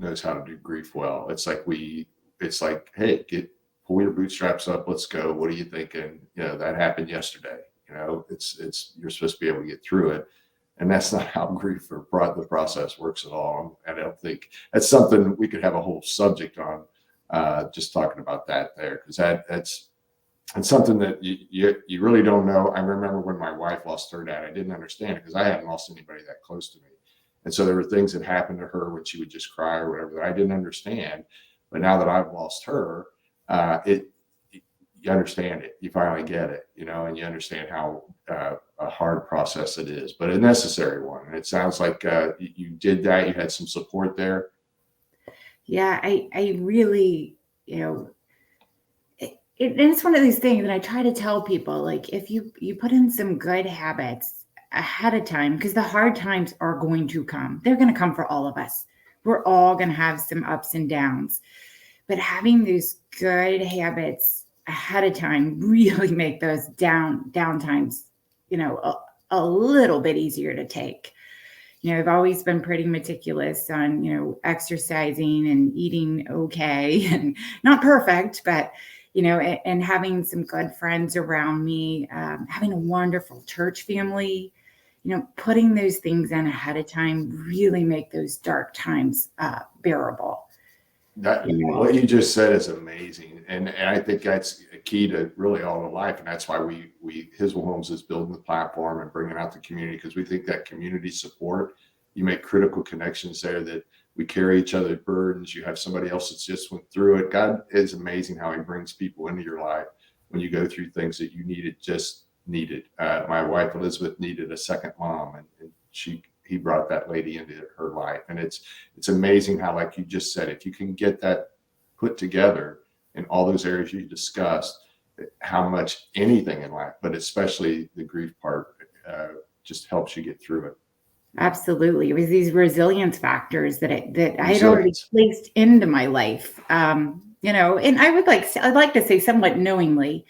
knows how to do grief well. It's like, hey, pull your bootstraps up. Let's go. What are you thinking? That happened yesterday. You're supposed to be able to get through it. And that's not how grief or the process works at all. And I don't think that's something we could have a whole subject on, just talking about that there, because that's something that you really don't know. I remember when my wife lost her dad, I didn't understand it because I hadn't lost anybody that close to me. And so there were things that happened to her when she would just cry or whatever that I didn't understand. But now that I've lost her, you understand it. You finally get it, and you understand how a hard process it is, but a necessary one. And it sounds like you did that. You had some support there. Yeah, I really, it's one of these things that I try to tell people, like, if you put in some good habits ahead of time, because the hard times are going to come. They're going to come for all of us. We're all going to have some ups and downs. But having those good habits ahead of time really make those down times, a little bit easier to take. I've always been pretty meticulous on, exercising and eating okay, and not perfect, but, and having some good friends around me, having a wonderful church family, putting those things in ahead of time really make those dark times bearable. What you just said is amazing. And I think that's a key to really all of life. And that's why we Hiswell Homes is building the platform and bringing out the community, because we think that community support, you make critical connections there, that we carry each other's burdens. You have somebody else that's just went through it. God is amazing how he brings people into your life when you go through things that you just needed. My wife, Elizabeth, needed a second mom, and he brought that lady into her life. And it's amazing how, like you just said, if you can get that put together in all those areas you discussed, how much anything in life, but especially the grief part, just helps you get through it. Absolutely. It was these resilience factors that I had already placed into my life, and I'd like to say somewhat knowingly.